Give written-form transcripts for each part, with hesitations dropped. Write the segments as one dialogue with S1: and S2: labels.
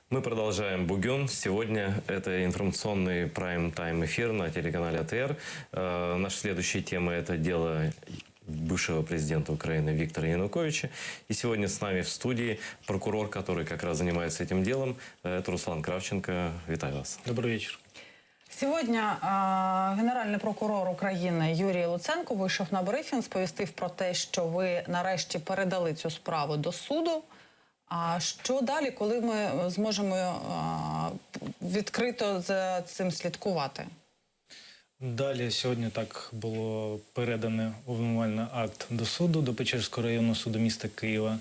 S1: Мы продолжаем «Бугюн». Сегодня это информационный прайм-тайм эфир на телеканале АТР. Наша следующая тема – это дело бывшего президента Украины Виктора Януковича. И сегодня с нами в студии прокурор, который как раз занимается этим делом, это Руслан Кравченко. Витаю вас.
S2: Добрый вечер.
S3: Сьогодні генеральний прокурор України Юрій Луценко вийшов на брифінг, сповістив про те, що ви нарешті передали цю справу до суду. А що далі, коли ми зможемо відкрито за цим слідкувати?
S2: Далі сьогодні так було передано обвинувальний акт до суду, до Печерського районного суду міста Києва.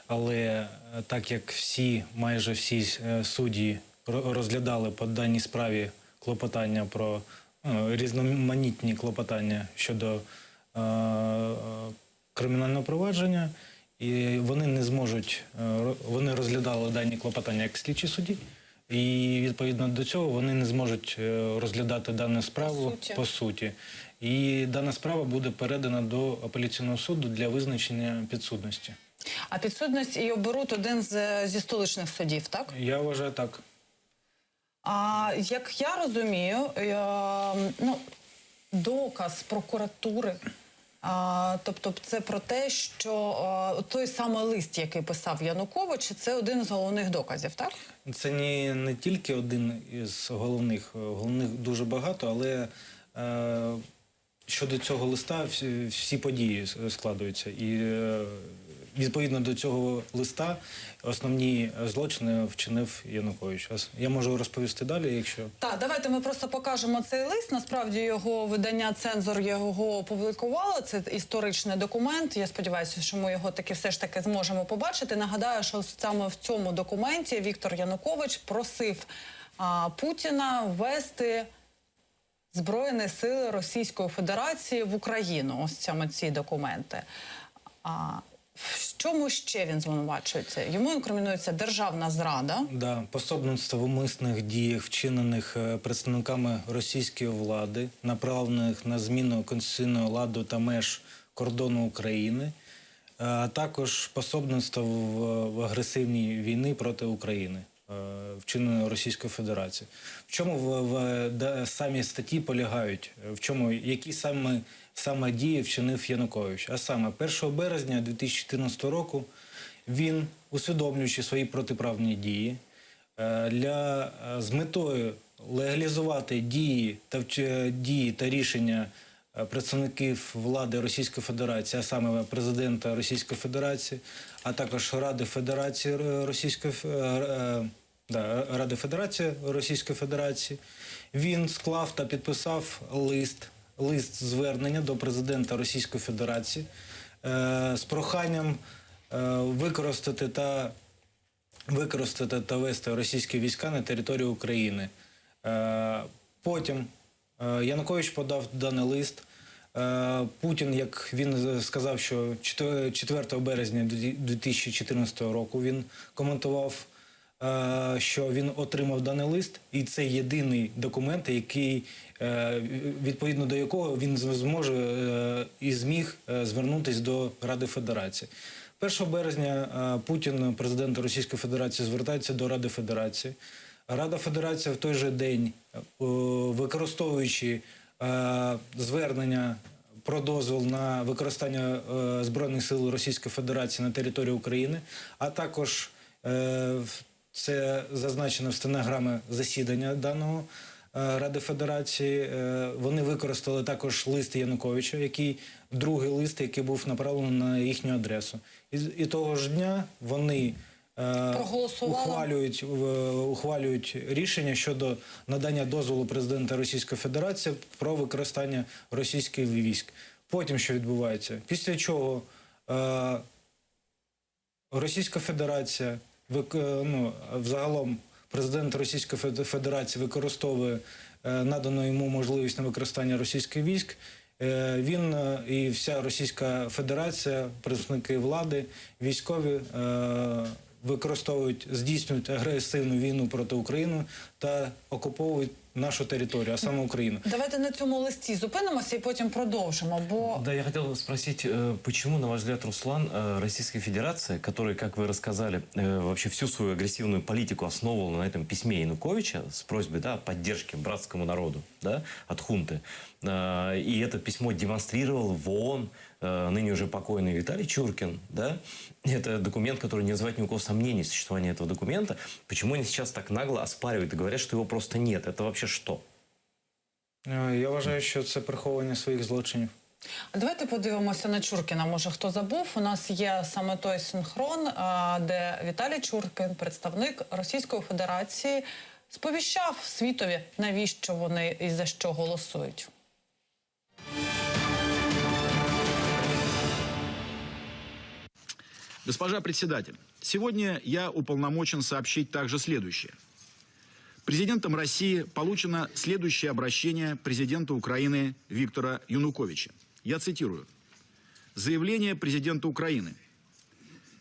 S2: Але так як майже всі судді розглядали по даній справі клопотання про різноманітні клопотання щодо кримінального провадження, і вони не зможуть, вони розглядали дані клопотання як слідчі судді, і відповідно до цього вони не зможуть розглядати дану справу по суті. І дана справа буде передана до апеляційного суду для визначення підсудності.
S3: А підсудність її оберуть один зі столичних судів, так?
S2: Я вважаю так.
S3: А як я розумію, доказ прокуратури, тобто це про те, що той самий лист, який писав Янукович, це один з головних доказів, так?
S2: Це не тільки один із головних дуже багато, але щодо цього листа всі події складуються. І відповідно до цього листа основні злочини вчинив Янукович. Я можу розповісти далі, якщо...
S3: Так, давайте ми просто покажемо цей лист. Насправді його видання «Цензор» його опублікувало. Це історичний документ. Я сподіваюся, що ми його таки все ж таки зможемо побачити. Нагадаю, що саме в цьому документі Віктор Янукович просив Путіна ввести Збройні сили Російської Федерації в Україну. Ось саме ці документи. В чому ще він звинувачується? Йому інкримінується державна зрада.
S2: Да, пособництво в умисних діях, вчинених представниками російської влади, направлених на зміну конституційного ладу та меж кордону України, а також пособництво в агресивній війні проти України, вчиненої Російської Федерації. В чому самі статті полягають? Які саме дії вчинив Янукович? А саме 1 березня 2014 року він, усвідомлюючи свої протиправні дії, з метою легалізувати дії та рішення представників влади Російської Федерації, а саме президента Російської Федерації, а також Ради Федерації Російської Федерації, він склав та підписав лист звернення до президента Російської Федерації з проханням використати та вести російські війська на територію України. Потім Янукович подав даний лист. Путін, як він сказав, що 4 березня 2014 року він коментував, що він отримав даний лист, і це єдиний документ, відповідно до якого він зможе і зміг звернутися до Ради Федерації. 1 березня Путін, президент Російської Федерації, звертається до Ради Федерації. Рада Федерації в той же день, використовуючи звернення про дозвіл на використання Збройних сил Російської Федерації на території України, а також це зазначено в стенограмі засідання даного Ради Федерації, вони використали також лист Януковича, другий лист, який був направлений на їхню адресу. І того ж дня вони ухвалюють рішення щодо надання дозволу президента Російської Федерації про використання російських військ. Потім що відбувається? Після чого Російська Федерація, взагалом президент Російської Федерації використовує надану йому можливість на використання російських військ. Він і вся Російська Федерація, представники влади, військові здійснюють агресивну війну проти України та окуповують нашу територію, а саме Україну.
S3: Давайте на цьому листі зупинимося і потім продовжимо, бо...
S1: Да, я хотел спросить, почему, на ваш взгляд, Руслан, Российская Федерация, которая, как вы рассказали, вообще всю свою агрессивную политику основывала на этом письме Януковича с просьбой, да, поддержки братскому народу, да, от хунты, и это письмо демонстрировал в ООН ныне уже покойный Виталий Чуркин, да, это документ, который не вызывает ни у кого сомнений в существовании этого документа. Почему они сейчас так нагло оспаривают и говорят, что его просто нет? Это вообще что?
S2: Я вважаю, що це приховування своїх злочинів.
S3: А давайте подивимося на Чуркіна. Може, хто забув? У нас є саме той синхрон, де Віталій Чуркін, представник Російської Федерації, сповіщав світові, навіщо вони і за що голосують.
S4: Госпожа председатель, сегодня я уполномочен сообщить также следующее. Президентом России получено следующее обращение президента Украины Виктора Януковича. Я цитирую. Заявление президента Украины.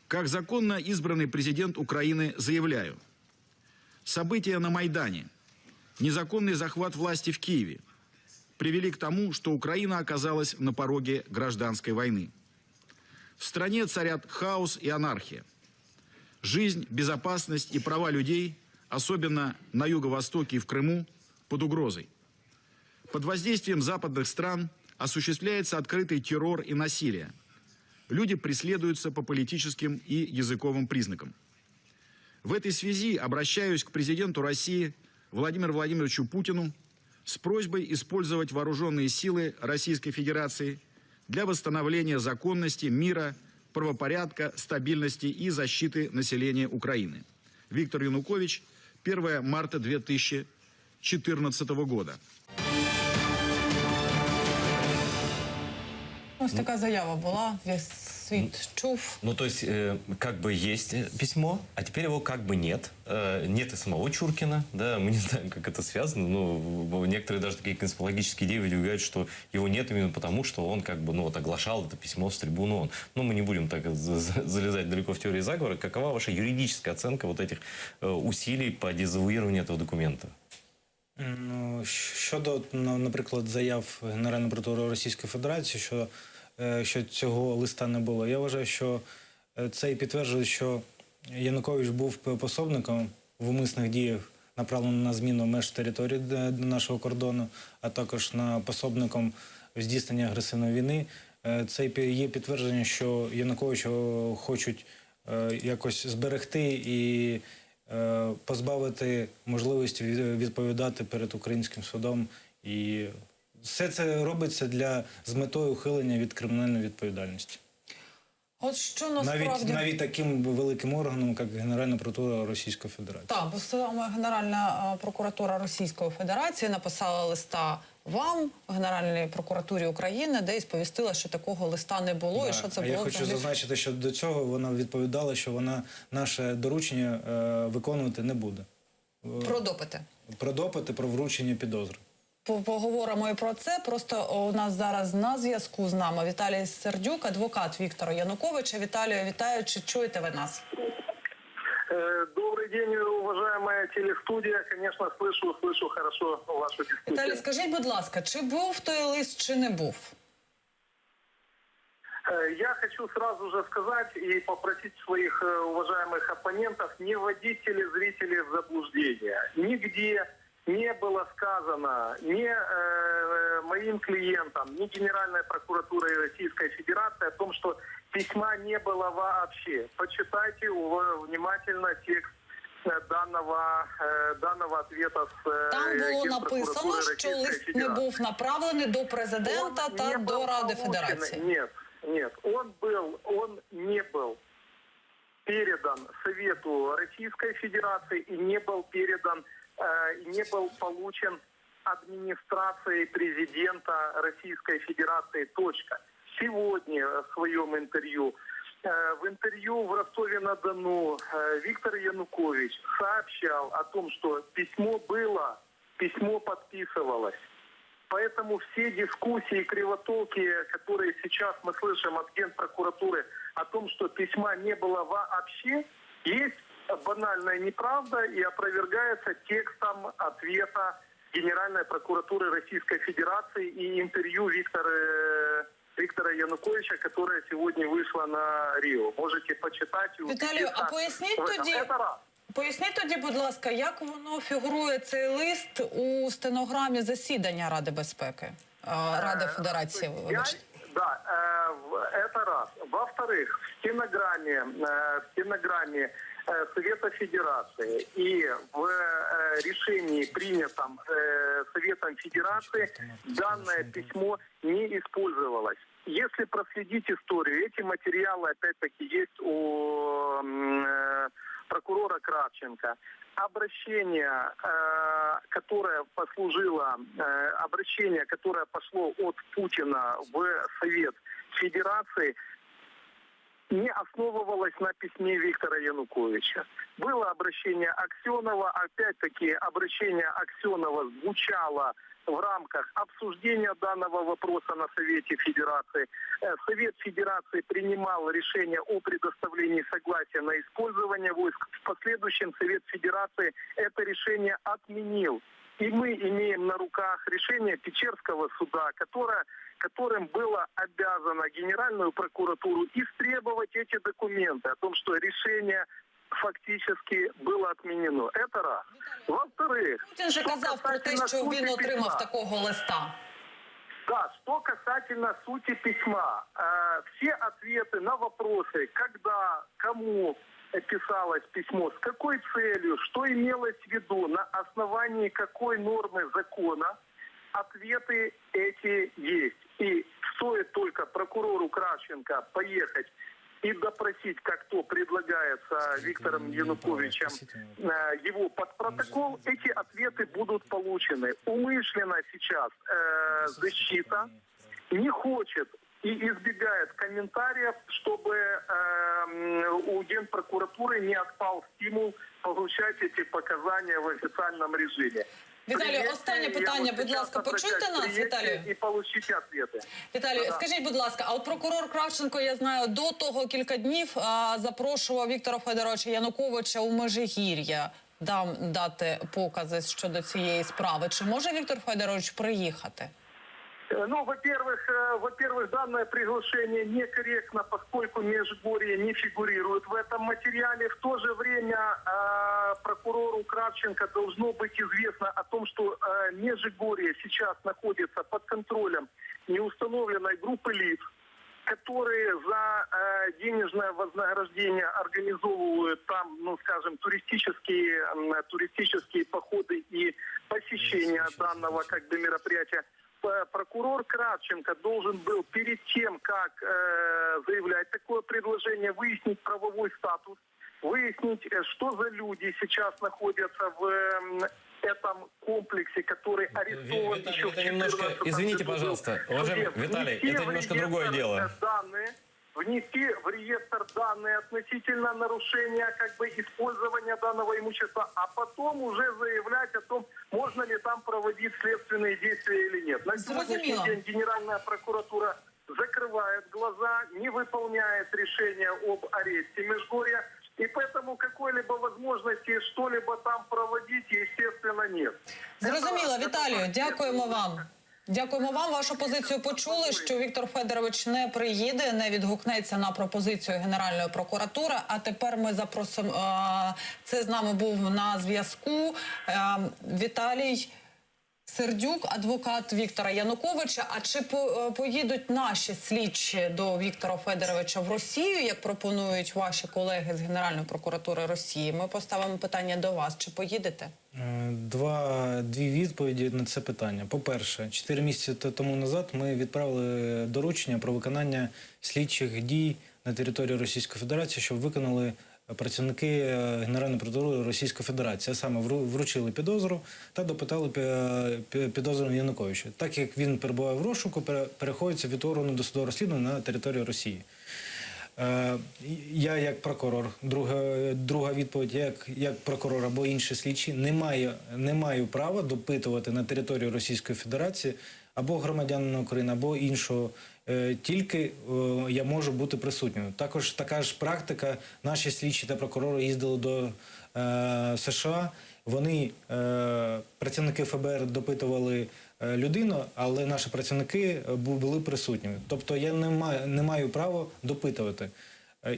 S4: Как законно избранный президент Украины заявляю. События на Майдане, незаконный захват власти в Киеве привели к тому, что Украина оказалась на пороге гражданской войны. В стране царят хаос и анархия. Жизнь, безопасность и права людей, особенно на Юго-Востоке и в Крыму, под угрозой. Под воздействием западных стран осуществляется открытый террор и насилие. Люди преследуются по политическим и языковым признакам. В этой связи обращаюсь к президенту России Владимиру Владимировичу Путину с просьбой использовать вооруженные силы Российской Федерации для восстановления законности, мира, правопорядка, стабильности и защиты населения Украины. Виктор Янукович, 1 марта 2014 года.
S3: Ось така заява була, весь світ чув.
S1: Ну, то есть, как бы есть письмо, а теперь его как бы нет. Нет и самого Чуркина, да, мы не знаем, как это связано, но некоторые даже такие конспирологические идеи выдвигают, что его нет именно потому, что он как бы, ну, вот оглашал это письмо с трибуны ООН. Но мы не будем так залезать далеко в теории заговора. Какова ваша юридическая оценка вот этих усилий по дезавуированию этого документа?
S2: Ну, щодо, наприклад, заяв Генеральної прокуратури Російської Федерації, що цього листа не було, я вважаю, що це і підтверджує, що Янукович був пособником в умисних діях, направлених на зміну меж території нашого кордону, а також на пособником в здійсненні агресивної війни. Це є підтвердження, що Януковича хочуть якось зберегти і позбавити можливості відповідати перед українським судом. І все це робиться з метою ухилення від кримінальної відповідальності.
S3: От що насправді...
S2: Навіть таким великим органом, як Генеральна прокуратура Російської Федерації.
S3: Так, бо саме Генеральна прокуратура Російської Федерації написала листа вам, Генеральній прокуратурі України, де і сповістила, що такого листа не було, і що це було.
S2: Я хочу зазначити, що до цього вона відповідала, що вона наше доручення виконувати не буде.
S3: Про допити.
S2: Про допити, про вручення підозри.
S3: Поговоримо і про це. Просто у нас зараз на зв'язку з нами Віталій Сердюк, адвокат Віктора Януковича. Віталію, вітаю, чи чуєте ви нас?
S5: Добрый день, уважаемая телестудия. Конечно, слышу хорошо вашу дискуссию.
S3: Віталій, скажіть, будь ласка, чи був той лист, чи не був?
S5: Я хочу сразу же сказать и попросить своих уважаемых оппонентов не вводить телезрителей в заблуждение. Нигде не было сказано ни моим клиентам, ни Генеральной прокуратурой Российской Федерации о том, что письма не было вообще. Почитайте внимательно текст данного ответа с
S3: Там було написано, що лист не був направлений до президента та до Ради Федерації.
S5: Нет, он не был передан Совету Российской Федерации и не был передан, не был получен администрацией президента Российской Федерации. Точка. Сегодня в своем интервью, в Ростове-на-Дону Виктор Янукович сообщал о том, что письмо было, письмо подписывалось. Поэтому все дискуссии и кривотолки, которые сейчас мы слышим от Генпрокуратуры о том, что письма не было вообще, есть банальная неправда и опровергается текстом ответа Генеральной прокуратуры Российской Федерации и интервью Виктора Януковича, которое сегодня вышло на Рио. Можете почитать и
S3: Віталію, а
S5: убедиться
S3: поясніть
S5: в этом.
S3: тоді,
S5: Это раз.
S3: поясніть тоді, будь ласка, як воно фігурує цей лист у стенограмі засідання Ради безпеки Ради Федерації? Вибачте.
S5: Да, это раз. Во-вторых, в стенограмме Совета Федерации и в решении, принятом Советом Федерации, данное письмо не использовалось. Если проследить историю, эти материалы, опять-таки, есть у прокурора Кравченко. Обращение, которое пошло от Путина в Совет Федерации, не основывалось на письме Виктора Януковича. Было обращение Аксенова, опять-таки обращение Аксенова звучало в рамках обсуждения данного вопроса на Совете Федерации. Совет Федерации принимал решение о предоставлении согласия на использование войск. В последующем Совет Федерации это решение отменил. И мы имеем на руках решение Печерского суда, которым было обязано Генеральную прокуратуру истребовать эти документы о том, что решение фактически было отменено. Это раз. Во-вторых,
S3: Путін же казав про те, що він отримав такого листа.
S5: Да, что касательно сути письма, все ответы на вопросы, когда, кому писалось письмо, с какой целью, что имелось в виду, на основании какой нормы закона, ответы эти есть. И стоит только прокурору Кравченко поехать и допросить, как то предлагается Виктором Януковичем, его под протокол, эти ответы будут получены. Умышленно сейчас защита не хочет и избегает комментариев, чтобы у Генпрокуратуры не отпал стимул получать эти показания в официальном режиме.
S3: Віталію, останнє питання, будь ласка, почуйте нас, Віталію?
S5: І получите ответы.
S3: Віталію, скажіть, будь ласка, а от прокурор Кравченко, я знаю, до того кілька днів запрошував Віктора Федоровича Януковича у Межигір'я дати покази щодо цієї справи. Чи може Віктор Федорович приїхати?
S5: Ну, во-первых, данное приглашение некорректно, поскольку Межгорье не фигурирует в этом материале. В то же время прокурору Кравченко должно быть известно о том, что Межгорье сейчас находится под контролем неустановленной группы лиц, которые за денежное вознаграждение организовывают там, ну, скажем, туристические походы и посещения данного как бы мероприятия. Прокурор Кравченко должен был перед тем, как заявлять такое предложение, выяснить правовой статус, выяснить, что за люди сейчас находятся в этом комплексе, который арестован еще в 2014 году.
S1: Извините, пожалуйста, уважаемый Виталий, это немножко другое дело.
S5: Внести в реестр данные относительно нарушения как бы использования данного имущества, а потом уже заявлять о том, можно ли там проводить следственные действия или нет. На сегодняшний день Генеральная прокуратура закрывает глаза, не выполняет решение об аресте Межгорья, и поэтому какой-либо возможности что-либо там проводить, естественно, нет.
S3: Зрозуміло, Віталію, дякуємо вам. Дякуємо вам. Вашу позицію почули, що Віктор Федорович не приїде, не відгукнеться на пропозицію Генеральної прокуратури. А тепер ми запросимо, це з нами був на зв'язку Віталій Сердюк, адвокат Віктора Януковича. А чи поїдуть наші слідчі до Віктора Федоровича в Росію, як пропонують ваші колеги з Генеральної прокуратури Росії? Ми поставимо питання до вас. Чи поїдете?
S2: Дві відповіді на це питання. По-перше, 4 місяці тому назад ми відправили доручення про виконання слідчих дій на території Російської Федерації, щоб виконали працівники Генеральної прокуратури Російської Федерації. А саме вручили підозру та допитали підозрюваного Януковича. Так як він перебуває в розшуку, переходиться від органу досудового розслідування на територію Росії. Я як прокурор, друга відповідь, як прокурор або інші слідчі, не маю права допитувати на території Російської Федерації або громадянина України, або іншого. Тільки я можу бути присутнім. Також така ж практика, наші слідчі та прокурори їздили до США, Вони, працівники ФБР, допитували людину, але наші працівники були присутніми. Тобто я не маю права допитувати.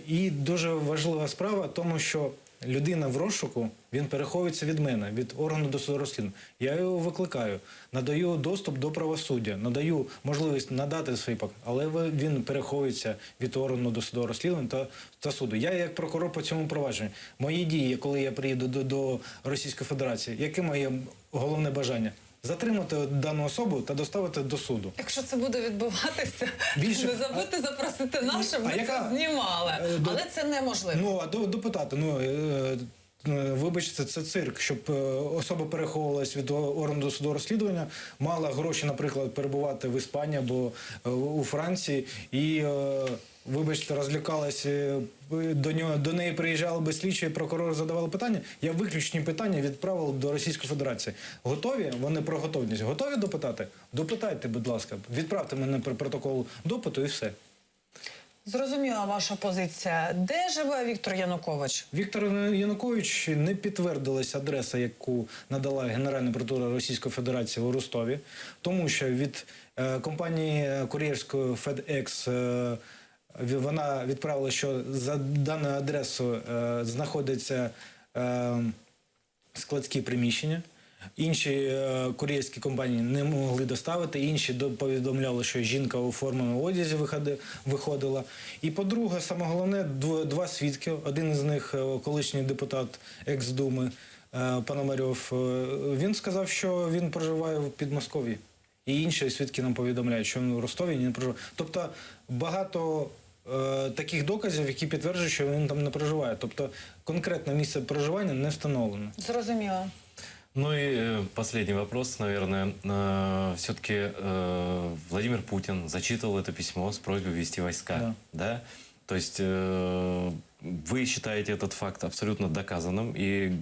S2: І дуже важлива справа в тому, що людина в розшуку, він переховується від мене, від органу досудового розслідування. Я його викликаю, надаю доступ до правосуддя, надаю можливість надати свої покази, але він переховується від органу досудового розслідування та суду. Я як прокурор по цьому провадженню. Мої дії, коли я приїду до Російської Федерації, яке моє головне бажання? Затримати дану особу та доставити до суду.
S3: Якщо це буде відбуватися, не забудьте запросити нас, щоб ми це знімали. Але це неможливо.
S2: Ну, а допитати, вибачте, це цирк, щоб особа переховувалась від органу досудового розслідування, мала гроші, наприклад, перебувати в Іспанії або у Франції і, вибачте, розлякалась, до неї приїжджали би слідчі, прокурори задавали питання, я виключні питання відправив до Російської Федерації. Готові? Вони про готовність. Готові допитати? Допитайте, будь ласка. Відправте мене протокол допиту і все.
S3: Зрозуміла ваша позиція. Де живе Віктор Янукович?
S2: Віктор Янукович, не підтвердилась адреса, яку надала Генеральна прокуратура Російської Федерації у Ростові, тому що від компанії кур'єрської FedEx вона відправила, що за даною адресою знаходяться складські приміщення. Інші кур'єрські компанії не могли доставити, інші повідомляли, що жінка у форменому одязі виходила. І, по-друге, саме головне, два свідки. Один із них колишній депутат екс-думи Пономарьов. Він сказав, що він проживає в Підмосков'ї. І інші свідки нам повідомляють, що він в Ростові не проживає. Тобто багато таких доказів, які підтверджують, що він там не проживає. Тобто конкретне місце проживання не встановлено.
S3: Зрозуміло.
S1: Ну и последний вопрос, наверное. Все-таки Владимир Путин зачитывал это письмо с просьбой ввести войска. Да? То есть вы считаете этот факт абсолютно доказанным, и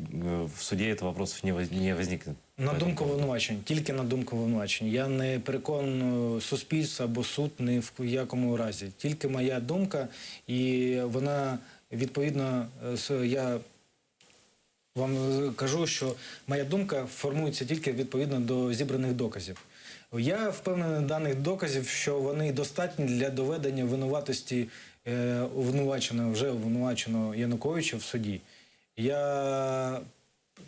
S1: в суде этого вопросов не возникнет?
S2: На думку обвинувачень, тільки на думку обвинувачень. Я не переконую суспільство або суд ні в якому разі. Тільки моя думка, і вона відповідно, я вам кажу, що моя думка формується тільки відповідно до зібраних доказів. Я впевнений даних доказів, що вони достатні для доведення винуватості вже обвинуваченого Януковича в суді.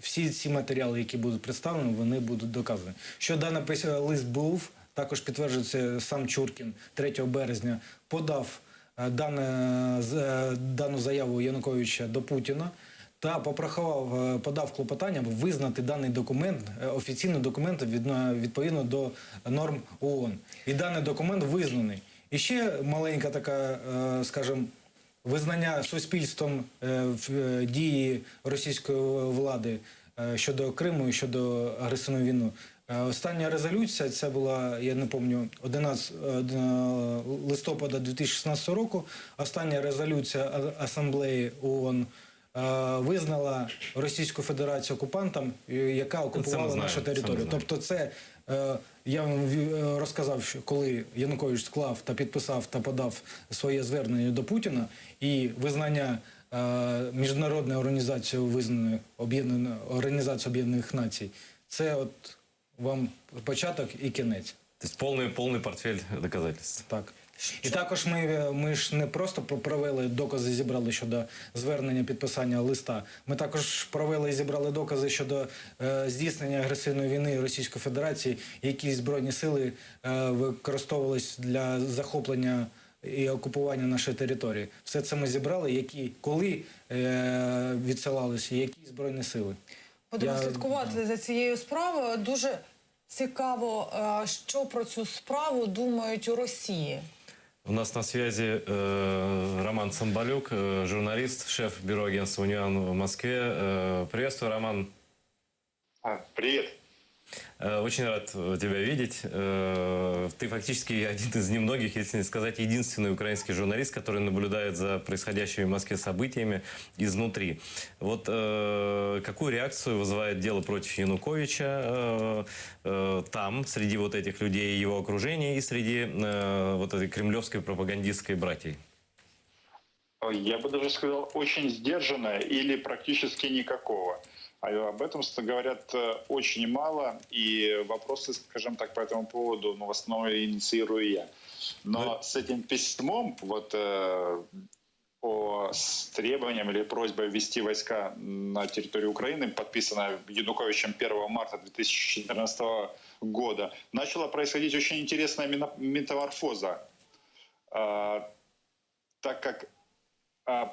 S2: Всі ці матеріали, які будуть представлені, вони будуть доказані. Що даний лист був, також підтверджується сам Чуркін 3 березня, подав дану заяву Януковича до Путіна та подав клопотання визнати даний документ, офіційний документ відповідно до норм ООН. І даний документ визнаний. І ще маленька така, скажімо, визнання суспільством дії російської влади щодо Криму і щодо агресивної війни. Остання резолюція, це була, я не пам'ятаю, 11 листопада 2016 року, остання резолюція Асамблеї ООН визнала Російську Федерацію окупантом, яка окупувала нашу територію. Тобто це, я вам розказав, що коли Янукович склав та підписав та подав своє звернення до Путіна і визнання міжнародної організації визнаної Організації Об'єднаних Націй, це от вам початок і кінець.
S1: Тобто повний портфель доказательств.
S2: Так. І також ми ж не просто провели докази, зібрали щодо звернення підписання листа. Ми також провели і зібрали докази щодо здійснення агресивної війни Російської Федерації, які збройні сили використовувались для захоплення і окупування нашої території. Все це ми зібрали, коли відсилалися, які збройні сили.
S3: Будемо слідкувати за цією справою. Дуже цікаво, що про цю справу думають у Росії.
S1: У нас на связи Роман Цымбалюк, журналист, шеф бюро агентства «Униан» в Москве. Приветствую, Роман.
S5: Привет.
S1: Очень рад тебя видеть. Ты фактически один из немногих, если не сказать, единственный украинский журналист, который наблюдает за происходящими в Москве событиями изнутри. Вот какую реакцию вызывает дело против Януковича там, среди вот этих людей, его окружения и среди вот этой кремлевской пропагандистской братьей?
S6: Я бы даже сказал, очень сдержанное или практически никакого. А об этом говорят очень мало, и вопросы, скажем так, по этому поводу, в основном инициирую я. Но с этим письмом, с требованием или просьбой ввести войска на территорию Украины, подписанное Януковичем 1 марта 2014 года, начала происходить очень интересная метаморфоза. Так как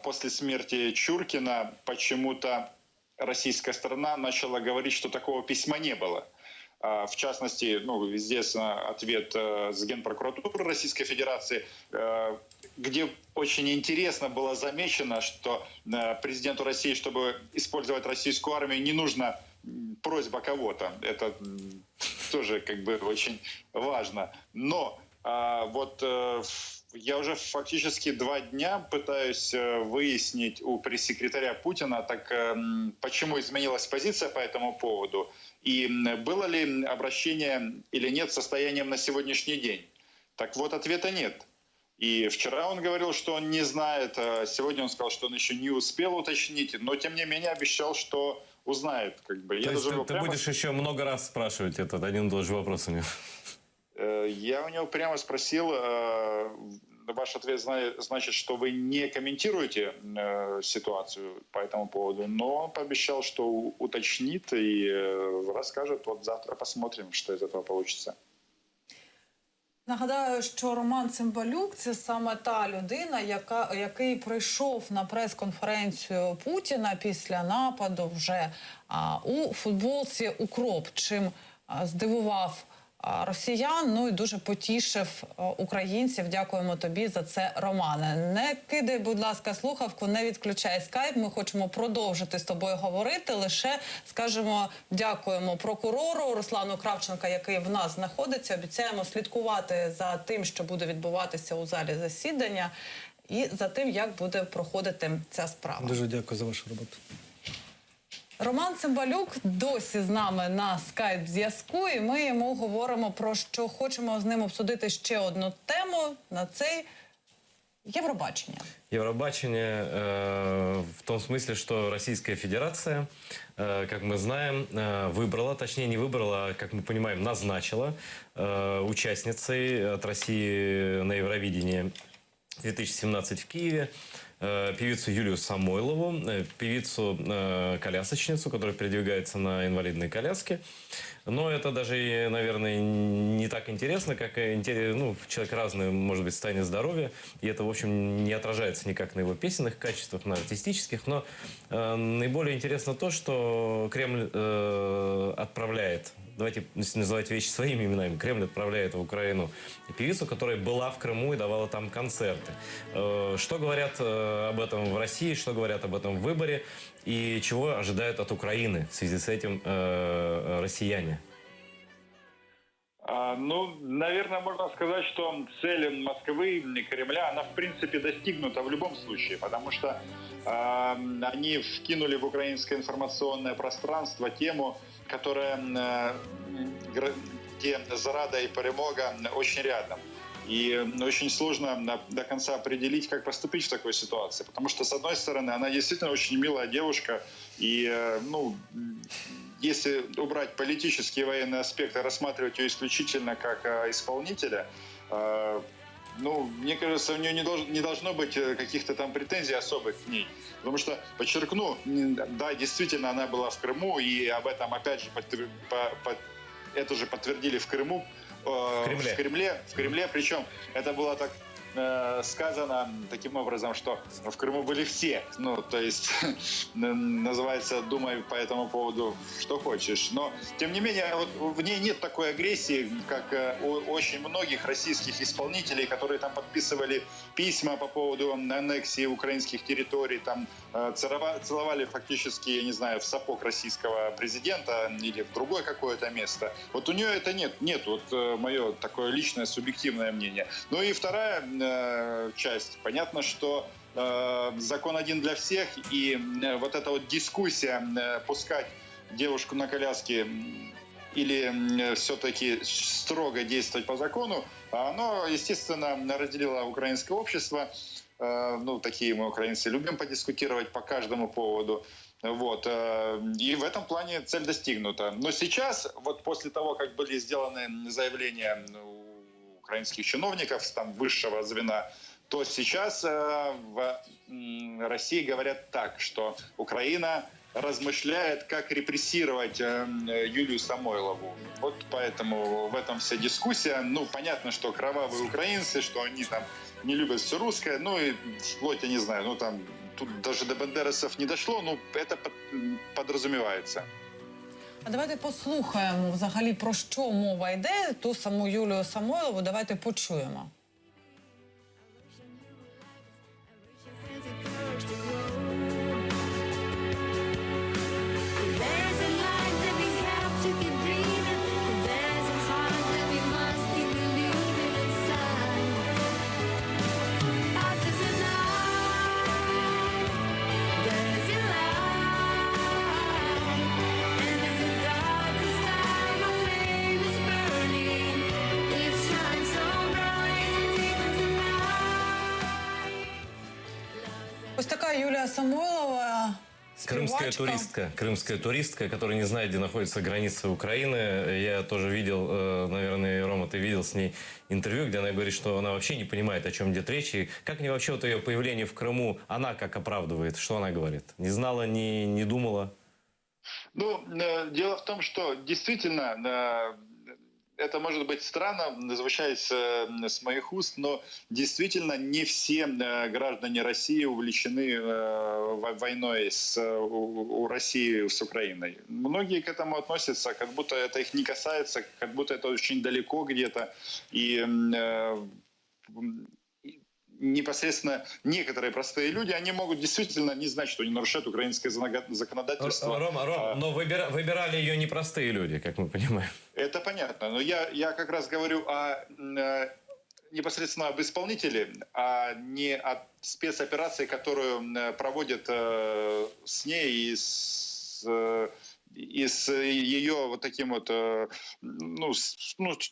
S6: после смерти Чуркина почему-то российская сторона начала говорить, что такого письма не было. В частности, известен ответ с Генпрокуратуры Российской Федерации, где очень интересно было замечено, что президенту России, чтобы использовать российскую армию, не нужна просьба кого-то. Это тоже очень важно. Но я уже фактически 2 дня пытаюсь выяснить у пресс-секретаря Путина, почему изменилась позиция по этому поводу, и было ли обращение или нет состоянием на сегодняшний день. Так вот, ответа нет. И вчера он говорил, что он не знает, сегодня он сказал, что он еще не успел уточнить, но тем не менее обещал, что узнает.
S1: То есть ты будешь еще много раз спрашивать этот один и тот же вопрос у него?
S6: Я у него прямо спросил, ваш ответ значит, что вы не комментируете ситуацию по этому поводу, но он пообещал, что уточнит и расскажет. Вот завтра посмотрим, что из этого получится.
S3: Нагадаю, що Роман Цимбалюк – це саме та людина, який прийшов на прес-конференцію Путіна після нападу вже у футболці «Укроп», чим здивував росіян, і дуже потішив українців. Дякуємо тобі за це, Романе. Не кидай, будь ласка, слухавку, не відключай скайп. Ми хочемо продовжити з тобою говорити. Лише скажемо дякуємо прокурору Руслану Кравченка, який в нас знаходиться. Обіцяємо слідкувати за тим, що буде відбуватися у залі засідання, і за тим, як буде проходити ця справа.
S2: Дуже дякую за вашу роботу.
S3: Роман Цимбалюк досі з нами на скайп-зв'язку, і ми йому говоримо про що хочемо з ним обсудити ще одну тему, на цей Евробачення.
S1: Евробачение в том смысле, что Российская Федерация, как мы знаем, выбрала, точнее не выбрала, а, как мы понимаем, назначила участницей от России на Евровидении 2017 в Киеве певицу Юлию Самойлову, певицу-колясочницу, которая передвигается на инвалидной коляске. Но это даже, наверное, не так интересно, как человек разный, может быть, в состоянии здоровья, и это, в общем, не отражается никак на его песенных качествах, на артистических, но наиболее интересно то, что Кремль отправляет, давайте называть вещи своими именами, Кремль отправляет в Украину певицу, которая была в Крыму и давала там концерты. Что говорят об этом в России, что говорят об этом в выборе, и чего ожидают от Украины в связи с этим россияне?
S6: Наверное, можно сказать, что цель Москвы и Кремля, она в принципе достигнута в любом случае, потому что они вкинули в украинское информационное пространство тему, которая, где зрада и перемога очень рядом. И очень сложно до конца определить, как поступить в такой ситуации. Потому что, с одной стороны, она действительно очень милая девушка. И, если убрать политические и военные аспекты, рассматривать ее исключительно как исполнителя, мне кажется, у нее не должно быть каких-то там претензий особых к ней. Потому что, подчеркну, да, действительно, она была в Крыму. И об этом, опять же, это же подтвердили в Крыму. В Кремле, причем это было так сказано таким образом, что в Крыму были все. То есть, называется, думай по этому поводу, что хочешь. Но, тем не менее, в ней нет такой агрессии, как у очень многих российских исполнителей, которые там подписывали письма по поводу аннексии украинских территорий, там целовали фактически, я не знаю, в сапог российского президента или в другое какое-то место. Вот у нее это нет. Вот мое такое личное субъективное мнение. Ну и вторая часть. Понятно, что закон один для всех, и вот эта вот дискуссия, пускать девушку на коляске или все-таки строго действовать по закону, оно, естественно, разделило украинское общество. Ну, такие мы, украинцы, любим подискутировать по каждому поводу. Вот. И в этом плане цель достигнута. Но сейчас, вот после того, как были сделаны заявления украинских чиновников там, высшего звена, то сейчас в России говорят так, что Украина размышляет, как репрессировать Юлию Самойлову. Вот поэтому в этом вся дискуссия. Ну, понятно, что кровавые украинцы, что они там не любят все русское. Ну, и вплоть, я не знаю, ну, там, тут даже до бандерасов не дошло, но это подразумевается.
S3: А давайте послухаємо взагалі, про що мова йде. Ту саму Юлію Самойлову давайте почуємо.
S7: There's a life that we have to keep breathing. There's a heart that we must keep believing inside. After the night, there's a light, and in the darkest time, a flame is burning. It shines so bright deep in the night.
S3: Ось така Юлія Самойлова, співачка.
S1: Крымская туристка, которая не знает, где находится граница Украины. Я тоже видел, наверное, Рома, ты видел с ней интервью, где она говорит, что она вообще не понимает, о чем идет речь. И как мне вообще вот ее появление в Крыму, она как оправдывает? Что она говорит? Не знала, не думала?
S6: Ну, дело в том, что действительно это может быть странно, звучать с моих уст, но действительно не все граждане России увлечены войной у России с Украиной. Многие к этому относятся, как будто это их не касается, как будто это очень далеко где-то. И непосредственно некоторые простые люди, они могут действительно не знать, что они нарушают украинское законодательство.
S1: Рома, но выбирали ее непростые люди, как мы понимаем.
S6: Это понятно, но я как раз говорю непосредственно об исполнителе, а не о спецоперации, которую проводят с ней и с ее вот таким вот, то,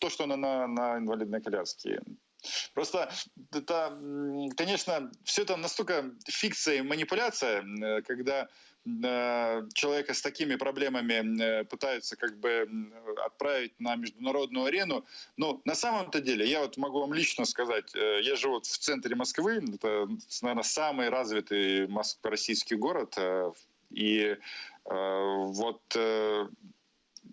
S6: что она на инвалидной коляске. Просто это, конечно, все это настолько фикция и манипуляция, когда человека с такими проблемами пытаются как бы отправить на международную арену. Но на самом-то деле, я вот могу вам лично сказать, я живу в центре Москвы, это, наверное, самый развитый российский город, и вот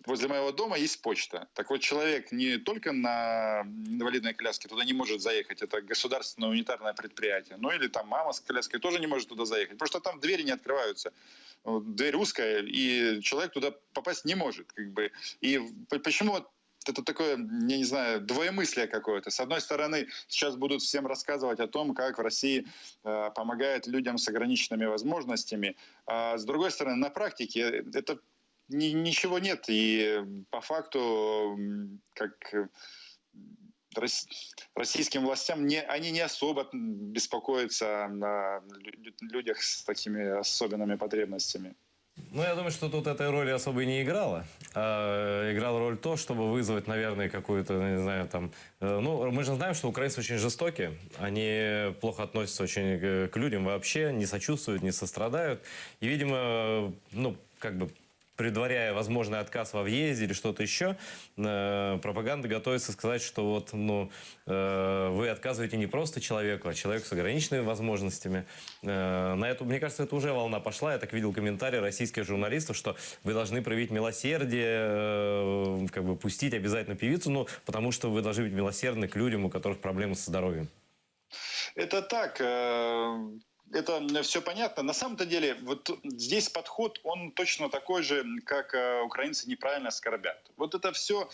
S6: возле моего дома есть почта. Так вот, человек не только на инвалидной коляске туда не может заехать, это государственное унитарное предприятие, ну или там мама с коляской тоже не может туда заехать, потому что там двери не открываются. Дверь узкая, и человек туда попасть не может. Как бы. И почему вот это такое, я не знаю, двоемыслие какое-то. С одной стороны, сейчас будут всем рассказывать о том, как в России помогает людям с ограниченными возможностями, а с другой стороны, на практике это ничего нет. И по факту, как российским властям, они не особо беспокоятся о людях с такими особенными потребностями.
S1: Ну, я думаю, что тут этой роли особо и не играла. Играла роль то, чтобы вызвать, наверное, какую-то, не знаю, там... Ну, мы же знаем, что украинцы очень жестокие. Они плохо относятся очень к людям вообще, не сочувствуют, не сострадают. И, видимо, ну, как бы предваряя возможный отказ во въезде или что-то еще, пропаганда готовится сказать, что вот, ну, вы отказываете не просто человеку, а человеку с ограниченными возможностями. На эту, мне кажется, это уже волна пошла. Я так видел комментарии российских журналистов, что вы должны проявить милосердие, как бы пустить обязательно певицу, ну, потому что вы должны быть милосердны к людям, у которых проблемы со здоровьем.
S6: Это так. Это все понятно. На самом-то деле, вот здесь подход, он точно такой же, как украинцы неправильно скорбят. Вот это все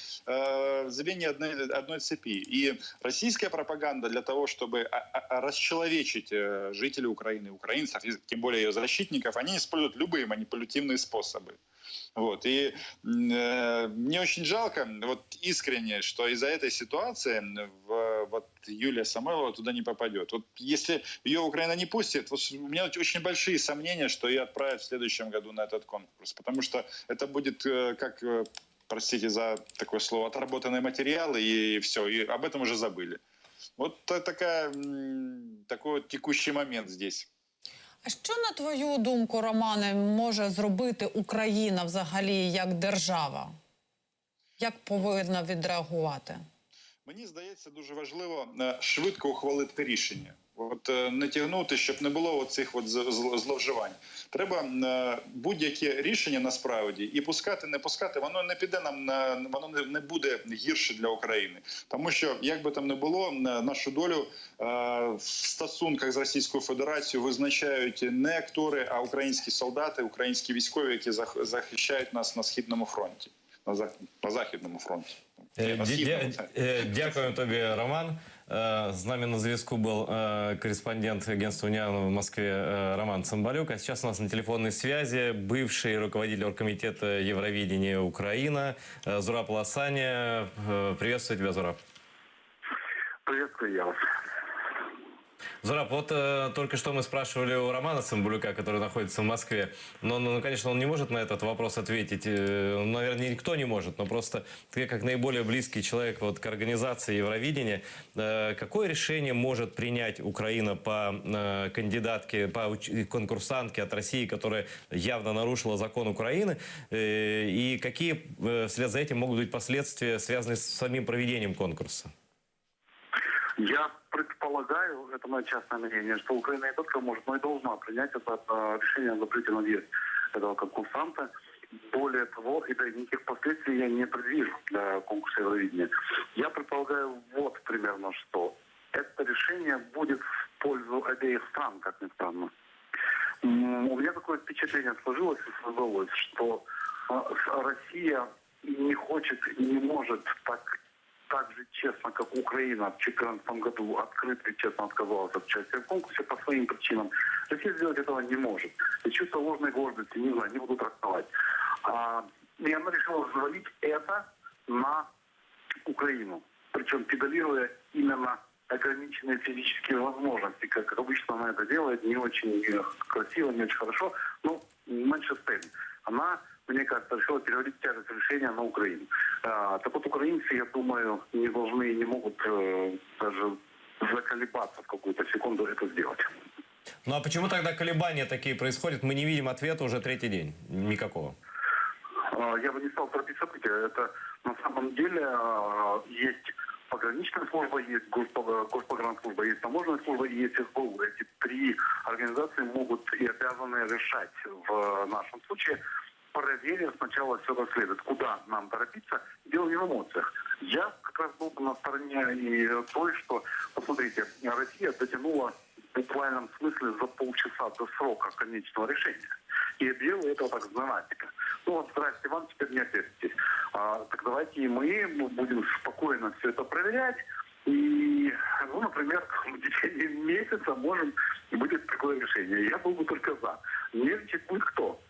S6: звенья одной цепи. И российская пропаганда для того, чтобы расчеловечить жителей Украины, украинцев, и тем более ее защитников, они используют любые манипулятивные способы. Вот. И мне очень жалко, вот искренне, что из-за этой ситуации вот Юлия Самойлова туда не попадет. Вот если ее Украина не пустит, вот у меня очень большие сомнения, что ее отправят в следующем году на этот конкурс. Потому что это будет как, простите за такое слово, отработанный материал, и все, и об этом уже забыли. Вот такой вот текущий момент здесь.
S3: А що, на твою думку, Романе, може зробити Україна взагалі як держава? Як повинна відреагувати?
S6: Мені здається, дуже важливо швидко ухвалити рішення. От не тягнути, щоб не було оцих от зловживань. Треба будь-яке рішення насправді і пускати, не пускати, воно не піде нам воно не буде гірше для України. Тому що, як би там не було, нашу долю в стосунках з Російською Федерацією визначають не актори, а українські солдати, українські військові, які захищають нас на Східному фронті, на Західному фронті.
S1: Дякую тобі, Роман. С нами на зв'язку был корреспондент агентства «Униан» в Москве Роман Цымбалюк. А сейчас у нас на телефонной связи бывший руководитель оргкомитета Евровидения Украина Зураб Ласаня. Приветствую тебя, Зураб.
S5: Приветствую я вас.
S1: Зураб, вот только что мы спрашивали у Романа Цымбалюка, который находится в Москве. Но, конечно, он не может на этот вопрос ответить. Наверное, никто не может. Но просто ты, как наиболее близкий человек вот, к организации Евровидения, какое решение может принять Украина по кандидатке, по конкурсантке от России, которая явно нарушила закон Украины? И какие вслед за этим могут быть последствия, связанные с самим проведением конкурса?
S5: Я предполагаю, это мое частное мнение, что Украина не только может, но и должна принять это решение о запрете на въезд этого конкурсанта. Более того, и никаких последствий я не предвижу для конкурса Евровидения. Я предполагаю вот примерно что. Это решение будет в пользу обеих стран, как ни странно. У меня такое впечатление сложилось и создалось, что Россия не хочет и не может так же честно, как Украина в 2014 году открыто и честно отказалась от участия в конкурсе по своим причинам. Россия сделать этого не может. И чувство ложной гордости, не знаю, не буду трактовать. И она решила взвалить это на Украину. Причем педалируя именно ограниченные физические возможности, как обычно она это делает, не очень красиво, не очень хорошо, но меньше с тем. Она, мне кажется, решила переводить тяжесть решения на Украину. Так вот, украинцы, я думаю, не должны и не могут даже заколебаться в какую-то секунду это сделать.
S1: Ну а почему тогда колебания такие происходят? Мы не видим ответа уже третий день. Никакого.
S5: Я бы не стал торопить события. Это на самом деле есть пограничная служба, есть госпогранслужба, есть таможенная служба и есть СБУ. Эти три организации могут и обязаны решать в нашем случае, проверив сначала все расследовать. Куда нам торопиться? Дело не в эмоциях. Я как раз был на стороне и той, что, посмотрите, Россия дотянула в буквальном смысле за полчаса до срока конечного решения. И объявила этого так знаменико. Ну вот, здрасте, вам теперь не ответитесь. Так давайте и мы будем спокойно все это проверять. И, ну, например, в течение месяца может быть такое решение. Я был бы только за. Нервничать будет кто?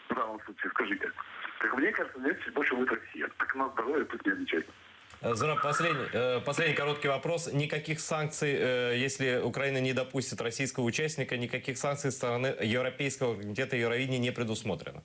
S5: В данном случае, скажите. Как мне кажется, нервничать больше будет Россия. Так на здоровье пусть нервничает.
S1: Зураб, последний короткий вопрос. Никаких санкций, если Украина не допустит российского участника, никаких санкций со стороны Европейского комитета Евровидения не предусмотрено?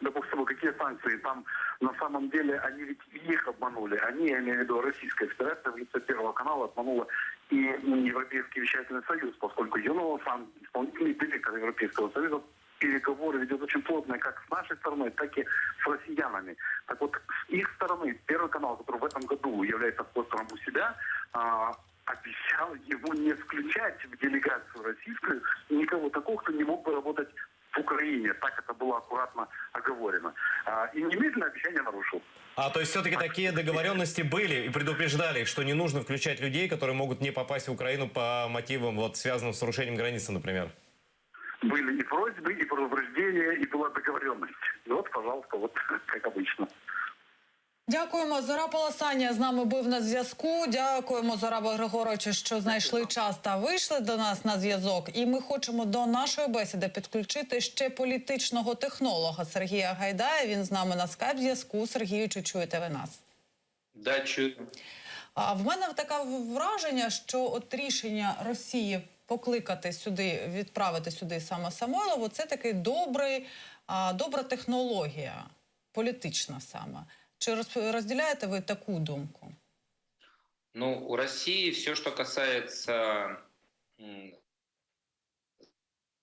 S5: Да бог с тобой, какие санкции? Там на самом деле они ведь их обманули. Они, я имею в виду Российская Федерация в лице Первого канала обманула и Европейский вещательный союз, поскольку Юнова сам исполнительный директор Европейского союза переговоры ведет очень плотные как с нашей стороной, так и с россиянами. Так вот, с их стороны Первый канал, который в этом году является спонсором у себя, обещал его не включать в делегацию российскую никого такого, кто не мог бы работать в Украине. Так это было аккуратно оговорено. И немедленно обещание нарушил.
S1: То есть все-таки такие договоренности были и предупреждали, что не нужно включать людей, которые могут не попасть в Украину по мотивам, вот, связанным с нарушением границы, например?
S5: Были и просьбы, и предупреждения, и была договоренность. И вот, пожалуйста, вот как обычно.
S3: Дякуємо. Зураб Ласаня з нами був на зв'язку. Дякуємо, Зурабу Григоровичу, що знайшли час та вийшли до нас на зв'язок. І ми хочемо до нашої бесіди підключити ще політичного технолога Сергія Гайдая. Він з нами на скайп-зв'язку. Сергію, чи чуєте ви нас?
S8: Да, чую.
S3: А в мене таке враження, що от рішення Росії покликати сюди, відправити сюди саме Самойлову, це такий добра технологія, політична саме. Чи розділяєте ви таку думку?
S8: Ну, у России все, что касается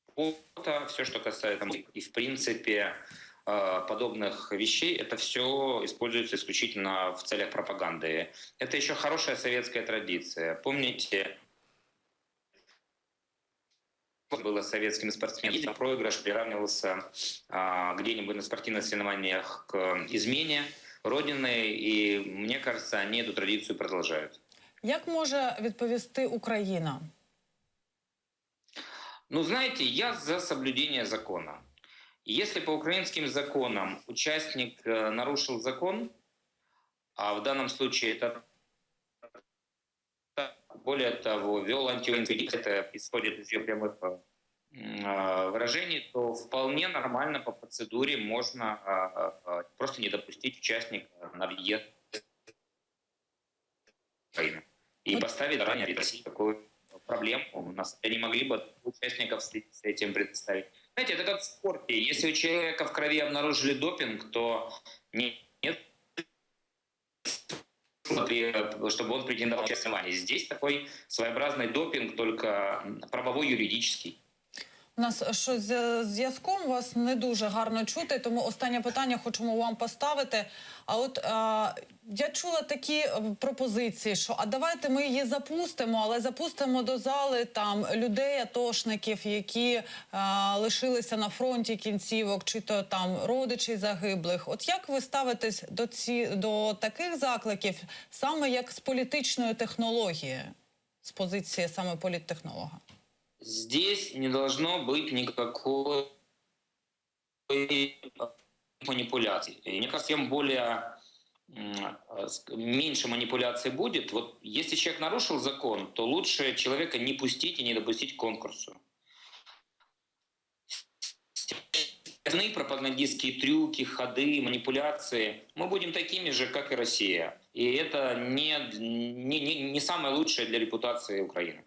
S8: спорта, все, что касается и, в принципе, подобных вещей, это все используется исключительно в целях пропаганды. Это еще хорошая советская традиция. Помните, было с советскими спортсменами, проигрыш приравнивался где-нибудь на спортивных соревнованиях к измене Родины, и мне кажется, они эту традицию продолжают.
S3: Як може відповісти Україна?
S8: Ну, знаете, я за соблюдение закона. И если по украинским законам участник нарушил закон, а в данном случае это, более того, вел антиуинфидикт, это исходит из ее прямых выражений, то вполне нормально по процедуре можно просто не допустить участника на въезд в Украину. И поставить ранее России такую проблему. У нас не могли бы участников с этим предоставить. Знаете, это как в спорте. Если у человека в крови обнаружили допинг, то нет, чтобы он претендовал на соревнования. Здесь такой своеобразный допинг, только правовой, юридический.
S3: У нас щось з зв'язком, вас не дуже гарно чути, тому останнє питання хочемо вам поставити. А от я чула такі пропозиції, що а давайте ми її запустимо, але запустимо до зали там людей, атошників, які лишилися на фронті кінцівок, чи то там родичі загиблих. От як ви ставитесь до таких закликів саме як з політичної технології, з позиції саме політтехнолога?
S8: Здесь не должно быть никакой манипуляции. И мне кажется, тем меньше манипуляций будет. Вот если человек нарушил закон, то лучше человека не пустить и не допустить к конкурсу. Остальные пропагандистские трюки, ходы, манипуляции мы будем такими же, как и Россия. И это не самое лучшее для репутации Украины.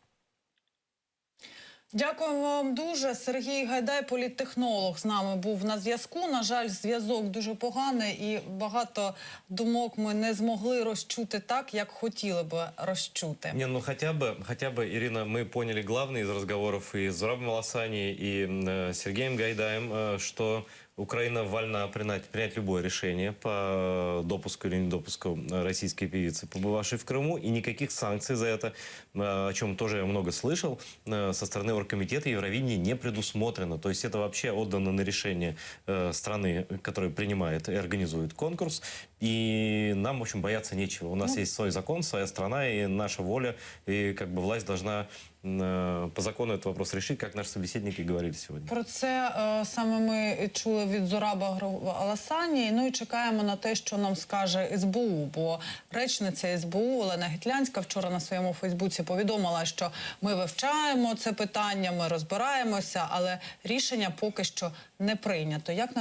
S3: Дякуємо вам дуже. Сергій Гайдай, політтехнолог, з нами був на зв'язку. На жаль, зв'язок дуже поганий і багато думок ми не змогли розчути так, як хотіли би розчути.
S1: Не, ну хотя бы, Ирина, мы поняли главное из разговоров и с Зурабом Аласани, и Сергеем Гайдаем, что Украина вольна принять любое решение по допуску или недопуску российской певицы, побывавшей в Крыму, и никаких санкций за это, о чем тоже я много слышал, со стороны оргкомитета Евровидения не предусмотрено. То есть это вообще отдано на решение страны, которая принимает и организует конкурс. И нам, в общем, бояться нечего. У нас есть свой закон, своя страна и наша воля, и как бы власть должна по закону этот вопрос решить, как наши собеседники говорили сегодня.
S3: Про це саме ми чули від Зураба Аласані. Ну і чекаємо на те, що нам скаже СБУ. Бо речниця СБУ Олена Гітлянська вчора на своєму Фейсбуці повідомила, що ми вивчаємо це питання, ми розбираємося, але рішення поки що не прийнято. Як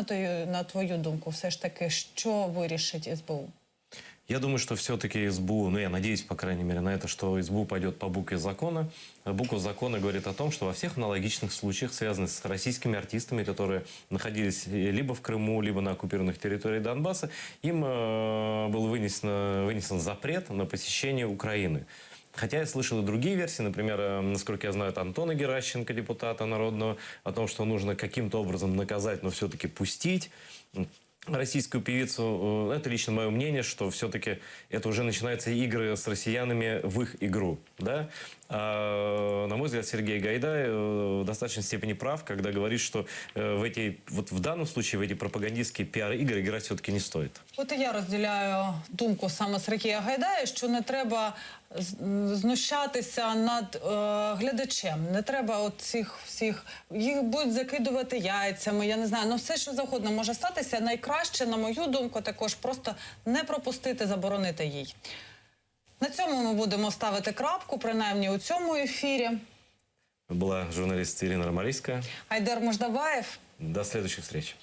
S3: на твою думку, все ж таки, що вирішить СБУ?
S1: Я думаю, что все-таки СБУ, ну я надеюсь, по крайней мере, на это, что СБУ пойдет по букве закона. Буква закона говорит о том, что во всех аналогичных случаях, связанных с российскими артистами, которые находились либо в Крыму, либо на оккупированных территориях Донбасса, им был вынесен запрет на посещение Украины. Хотя я слышал и другие версии, например, насколько я знаю, от Антона Геращенко, депутата народного, о том, что нужно каким-то образом наказать, но все-таки пустить российскую певицу. Это лично мое мнение, что все-таки это уже начинаются игры с россиянами в их игру. Да? На мой взгляд, Сергей Гайдай в достаточной степени прав, когда говорит, что в данном случае в эти пропагандистские пиар-игры играть все-таки не стоит.
S3: От і я розділяю думку саме Сергія Гайдая, що не треба знущатися над глядачем. Не треба от цих всіх, їх будуть закидувати яйцями, я не знаю, ну все, що завгодно може статися. Найкраще, на мою думку, також просто не пропустити, заборонити їй. На цьому ми будемо ставити крапку, принаймні у цьому ефірі.
S1: Была журналист Ирина Ромалийская.
S3: Айдар Мождабаєв.
S1: До следующих встреч.